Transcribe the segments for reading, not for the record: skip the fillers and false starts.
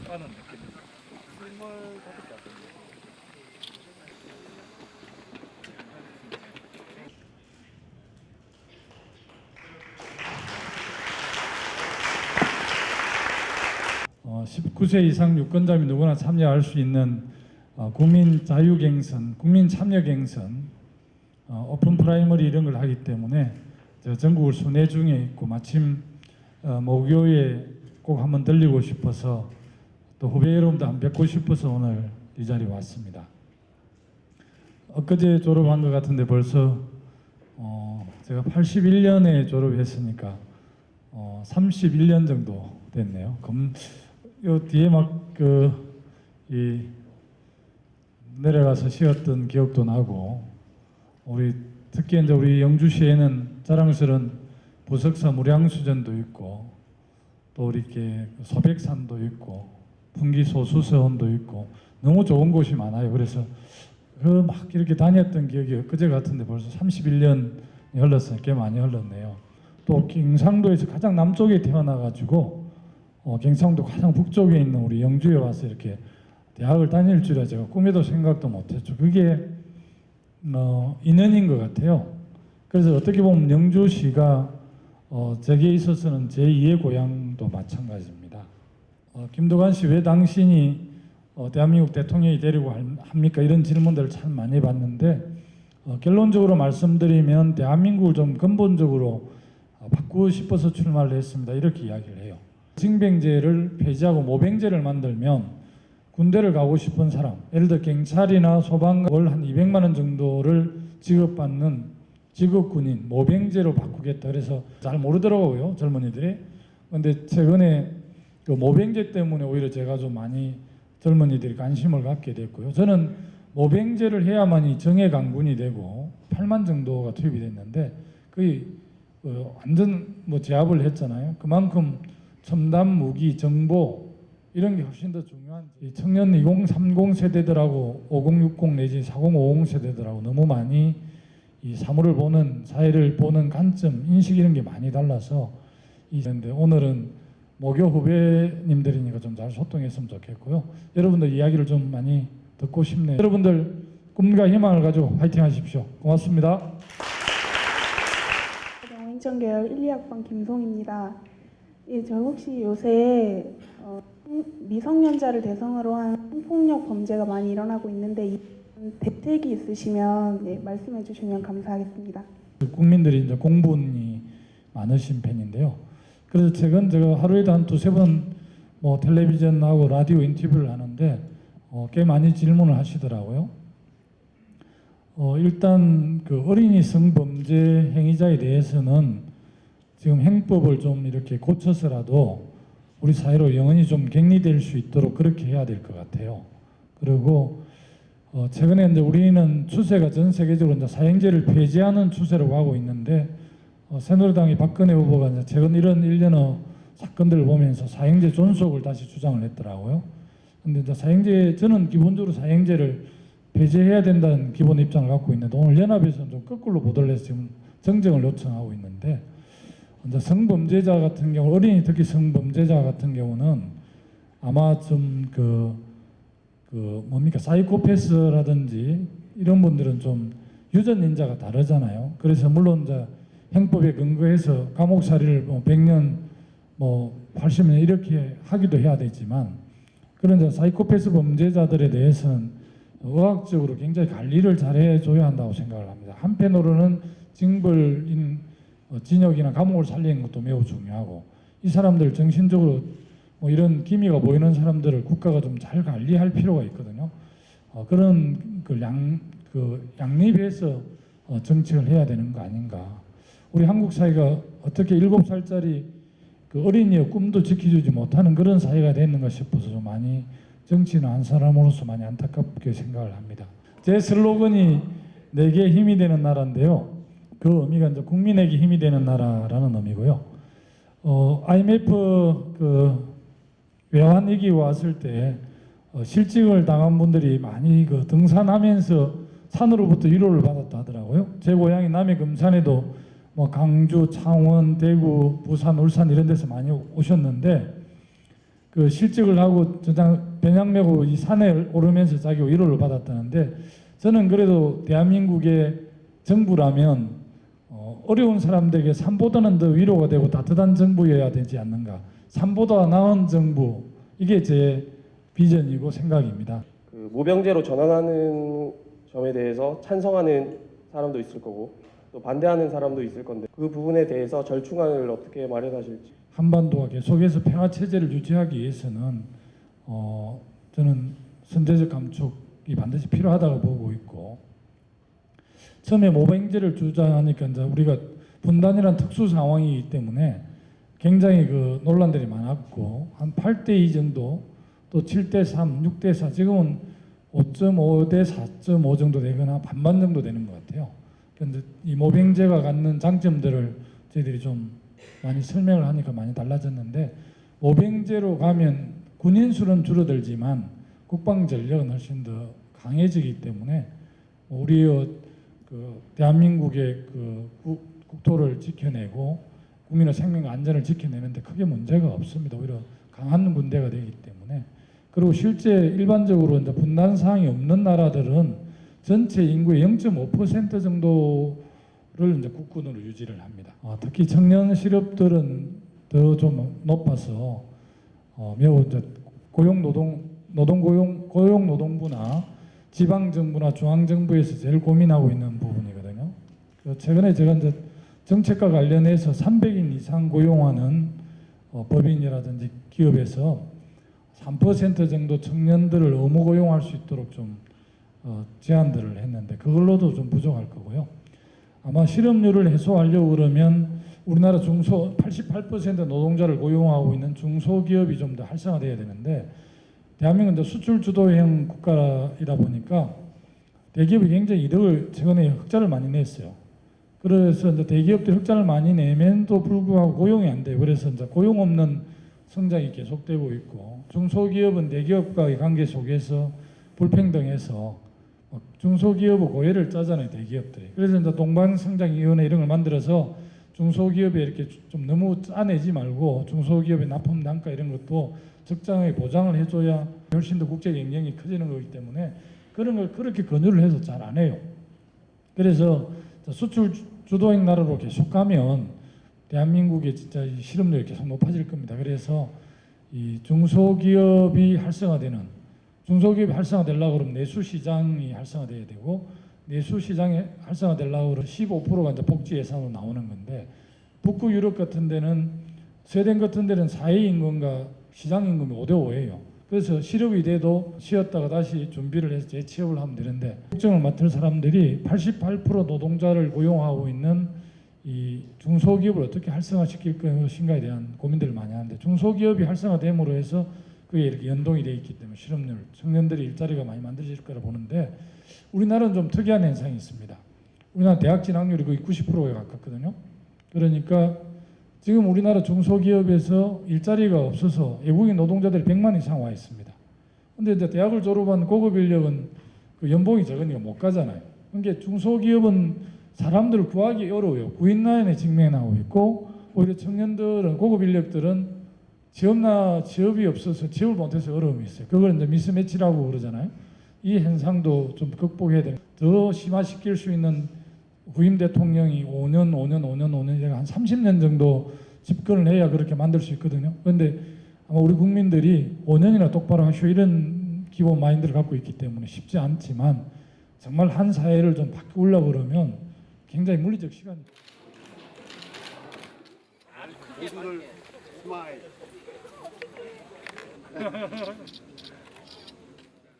까는 느낌. 실물 가볍게 왔거든요. 어, 19세 이상 유권자면 누구나 참여할 수 있는 국민 자유갱선, 국민 참여갱선, 오픈 프라이머리 이런 걸 하기 때문에 전국을 순회 중에 있고 마침 목요일에 꼭 한번 들리고 싶어서 또 후배 여러분도 안 뵙고 싶어서 오늘 이 자리에 왔습니다. 엊그제 졸업한 것 같은데 벌써 제가 81년에 졸업했으니까 31년 정도 됐네요. 요 뒤에 막 내려가서 쉬었던 기억도 나고 특히 이제 우리 영주시에는 자랑스러운 부석사 무량수전도 있고 또 우리 이렇게 소백산도 있고 풍기소수서원도 있고 너무 좋은 곳이 많아요. 그래서 막 이렇게 다녔던 기억이 그제 같은데 벌써 31년이 흘렀어요. 꽤 많이 흘렀네요. 또 경상도에서 가장 남쪽에 태어나가지고 경상도 가장 북쪽에 있는 우리 영주에 와서 이렇게 대학을 다닐 줄이야 제가 꿈에도 생각도 못했죠. 그게 인연인 것 같아요. 그래서 어떻게 보면 영주시가 제게 있어서는 제2의 고향도 마찬가지입니다. 김도관 씨 왜 당신이 대한민국 대통령이 되려고 합니까? 이런 질문들을 참 많이 받는데 결론적으로 말씀드리면 대한민국을 좀 근본적으로 바꾸고 싶어서 출마를 했습니다. 이렇게 이야기를 해요. 징병제를 폐지하고 모병제를 만들면 군대를 가고 싶은 사람, 예를 들어 경찰이나 소방관 월 한 200만 원 정도를 지급받는 직업군인 모병제로 바꾸겠다. 그래서 잘 모르더라고요, 젊은이들이. 근데 최근에 그 모병제 때문에 오히려 제가 좀 많이 젊은이들이 관심을 갖게 됐고요. 저는 모병제를 해야만이 정예 강군이 되고 8만 정도가 투입이 됐는데 거의 완전 제압을 했잖아요. 그만큼 첨단 무기, 정보 이런 게 훨씬 더 중요한 청년 2030 세대들하고 5060 내지 4050 세대들하고 너무 많이 이 사물을 보는 사회를 보는 관점, 인식 이런 게 많이 달라서 이런데 오늘은 모교 후배님들이니까 좀 잘 소통했으면 좋겠고요. 여러분들 이야기를 좀 많이 듣고 싶네요. 여러분들 꿈과 희망을 가지고 화이팅 하십시오. 고맙습니다. 행정계열 1, 2학번 김송입니다. 예, 저 혹시 요새 미성년자를 대상으로 한 성폭력 범죄가 많이 일어나고 있는데 이 대책이 있으시면 말씀해 주시면 감사하겠습니다. 국민들이 이제 공분이 많으신 편인데요. 그래서 최근 제가 하루에도 한 두세 번 텔레비전하고 라디오 인터뷰를 하는데 꽤 많이 질문을 하시더라고요. 일단 그 어린이 성범죄 행위자에 대해서는 지금 행법을 좀 이렇게 고쳐서라도 우리 사회로 영원히 좀 격리될 수 있도록 그렇게 해야 될 것 같아요. 그리고 최근에 이제 우리는 추세가 전 세계적으로 이제 사형제를 폐지하는 추세로 가고 있는데 새누리당의 박근혜 후보가 이제 최근 이런 일련의 사건들을 보면서 사형제 존속을 다시 주장을 했더라고요. 근데 이제 저는 기본적으로 사형제를 폐지해야 된다는 기본 입장을 갖고 있는데 오늘 연합에서는 좀 거꾸로 보도를 해서 지금 정정을 요청하고 있는데 이제 성범죄자 같은 경우 어린이 특히 성범죄자 같은 경우는 아마 좀 사이코패스라든지 이런 분들은 좀 유전인자가 다르잖아요. 그래서 물론 이제 행법에 근거해서 감옥살이를 100년 80년 이렇게 하기도 해야 되지만 그런 이제 사이코패스 범죄자들에 대해서는 의학적으로 굉장히 관리를 잘 해줘야 한다고 생각을 합니다. 한편으로는 징벌인 징역이나 감옥을 살리는 것도 매우 중요하고 이 사람들 정신적으로 이런 기미가 보이는 사람들을 국가가 좀 잘 관리할 필요가 있거든요. 그런 양립해서 정책을 해야 되는 거 아닌가. 우리 한국 사회가 어떻게 7살짜리 그 어린이의 꿈도 지켜주지 못하는 그런 사회가 됐는가 싶어서 좀 많이 정치는 한 사람으로서 많이 안타깝게 생각을 합니다. 제 슬로건이 내게 힘이 되는 나라인데요. 그 의미가 이제 국민에게 힘이 되는 나라라는 의미고요. IMF 외환 위기 왔을 때 실직을 당한 분들이 많이 등산하면서 산으로부터 위로를 받았다 하더라고요. 제 고향이 남해 금산에도 강주, 창원, 대구, 부산, 울산 이런 데서 많이 오셨는데 그 실직을 하고 배낭 메고 이 산에 오르면서 자기 위로를 받았다는데, 저는 그래도 대한민국의 정부라면 어려운 사람들에게 산보다는 더 위로가 되고 따뜻한 정부여야 되지 않는가. 산보다 나은 정부, 이게 제 비전이고 생각입니다. 그 모병제로 전환하는 점에 대해서 찬성하는 사람도 있을 거고 또 반대하는 사람도 있을 건데, 그 부분에 대해서 절충안을 어떻게 마련하실지. 한반도가 계속해서 평화 체제를 유지하기 위해서는 저는 선제적 감축이 반드시 필요하다고 보고 있고, 처음에 모병제를 주장하니까 이제 우리가 분단이란 특수 상황이기 때문에 굉장히 그 논란들이 많았고, 한 8대2 정도, 또 7대3, 6대4, 지금은 5.5대 4.5 정도 되거나 반반 정도 되는 것 같아요. 그런데 이 모병제가 갖는 장점들을 저희들이 좀 많이 설명을 하니까 많이 달라졌는데, 모병제로 가면 군인 수는 줄어들지만 국방 전력은 훨씬 더 강해지기 때문에 우리의 그 대한민국의 그 국토를 지켜내고 국민의 생명과 안전을 지켜내는데 크게 문제가 없습니다. 오히려 강한 군대가 되기 때문에. 그리고 실제 일반적으로 이제 분단 사항이 없는 나라들은 전체 인구의 0.5% 정도를 이제 국군으로 유지를 합니다. 특히 청년 실업들은 더 좀 높아서 매우 이제 고용노동부나 지방정부나 중앙정부에서 제일 고민하고 있는 부분이거든요. 최근에 제가 이제 정책과 관련해서 300인 이상 고용하는 법인이라든지 기업에서 3% 정도 청년들을 의무 고용할 수 있도록 좀 제안들을 했는데, 그걸로도 좀 부족할 거고요. 아마 실업률을 해소하려고 그러면 우리나라 88% 노동자를 고용하고 있는 중소기업이 좀 더 활성화돼야 되는데, 대한민국은 수출 주도형 국가이다 보니까 대기업이 굉장히 이득을 최근에 흑자를 많이 냈어요. 그래서 이제 대기업들이 흑자를 많이 내면도 불구하고 고용이 안 돼요. 그래서 이제 고용 없는 성장이 계속되고 있고, 중소기업은 대기업과의 관계 속에서 불평등해서 중소기업의 고외를 짜잖아요, 대기업들이. 그래서 이제 동방성장위원회 이런 걸 만들어서 중소기업에 이렇게 좀 너무 짜내지 말고 중소기업의 납품 단가 이런 것도 적당하게 보장을 해줘야 훨씬 더 국제 경쟁이 커지는 거기 때문에 그런 걸 그렇게 권유를 해서 잘 안 해요. 그래서 수출 주도형 나라로 계속 가면 대한민국의 진짜 실업률이 계속 높아질 겁니다. 그래서 이 중소기업이 활성화되려고 그러면 내수 시장이 활성화돼야 되고, 내수 시장이 활성화되려고 그러면 15%가 이제 복지 예산으로 나오는 건데, 북구 유럽 같은 데는, 스웨덴 같은 데는 4회 임금과 시장 임금이 5대 5예요. 그래서 실업이 돼도 쉬었다가 다시 준비를 해서 재취업을 하면 되는데, 국정을 맡을 사람들이 88% 노동자를 고용하고 있는 이 중소기업을 어떻게 활성화시킬 것인가에 대한 고민들을 많이 하는데, 중소기업이 활성화됨으로 해서 그게 이렇게 연동이 되어 있기 때문에 실업률, 청년들이 일자리가 많이 만들어질 거라 보는데, 우리나라는 좀 특이한 현상이 있습니다. 우리나라 대학 진학률이 거의 90%에 가깝거든요. 그러니까 지금 우리나라 중소기업에서 일자리가 없어서 외국인 노동자들이 100만 이상 와 있습니다. 근데 이제 대학을 졸업한 고급 인력은 그 연봉이 적으니까 못 가잖아요. 그러니까 중소기업은 사람들을 구하기 어려워요. 구인 라인에 직면하고 있고, 오히려 청년들은, 고급 인력들은 취업이 없어서 취업을 못해서 어려움이 있어요. 그걸 이제 미스매치라고 그러잖아요. 이 현상도 좀 극복해야 돼요. 더 심화시킬 수 있는 후임 대통령이 5년 한 30년 정도 집권을 해야 그렇게 만들 수 있거든요. 그런데 아마 우리 국민들이 5년이나 똑바로 하시오 이런 기본 마인드를 갖고 있기 때문에 쉽지 않지만, 정말 한 사회를 좀 바꾸려고 그러면 굉장히 물리적 시간이.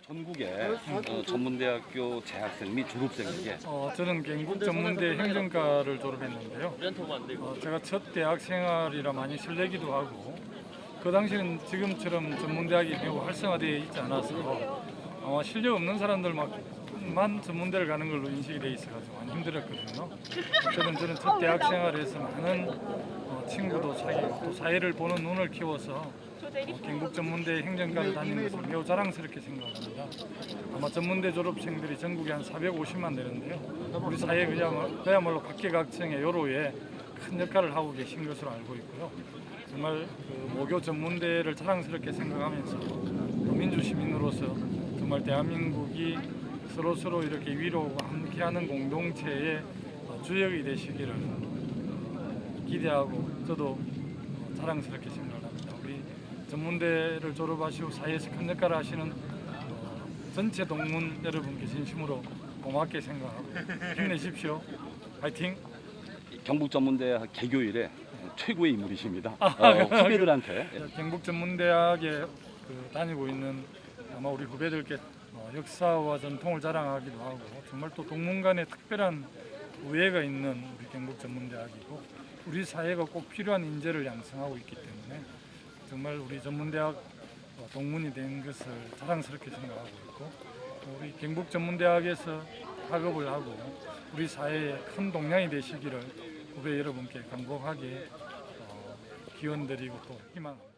전국의 전문대학교 재학생 및 졸업생에게 저는 경북전문대 행정과를 졸업했는데요. 제가 첫 대학 생활이라 많이 설레기도 하고, 그 당시는 지금처럼 전문대학이 매우 활성화되어 있지 않아서 아마 실력 없는 사람들만 전문대를 가는 걸로 인식이 되어 있어가지고 많이 힘들었거든요. 저는 첫 대학 생활에서 많은 친구도 사귀고 또 사회를 보는 눈을 키워서 경북전문대 행정과를 다니는 것을 매우 자랑스럽게 생각합니다. 아마 전문대 졸업생들이 전국에 한 450만 되는데요. 우리 사회 그야말로 각계각층의 여로에 큰 역할을 하고 계신 것으로 알고 있고요. 정말 그 모교 전문대를 자랑스럽게 생각하면서 또 민주 시민으로서 정말 대한민국이 서로 이렇게 위로하고 함께하는 공동체의 주역이 되시기를 기대하고 저도 자랑스럽게 생각합니다. 우리 전문대를 졸업하시고 사회에서 큰 역할을 하시는 전체 동문 여러분께 진심으로 고맙게 생각하고 힘내십시오. 파이팅! 경북전문대 개교일에 최고의 인물이십니다. 후배들한테 경북전문대학에 다니고 있는 아마 우리 후배들께 역사와 전통을 자랑하기도 하고 정말 또 동문 간에 특별한 우애가 있는 우리 경북전문대학이고 우리 사회가 꼭 필요한 인재를 양성하고 있기 때문에 정말 우리 전문대학 동문이 된 것을 자랑스럽게 생각하고 있고 우리 경북전문대학에서 학업을 하고 우리 사회에 큰 동량이 되시기를 후배 여러분께 간곡하게 기원드리고 또 희망합니다.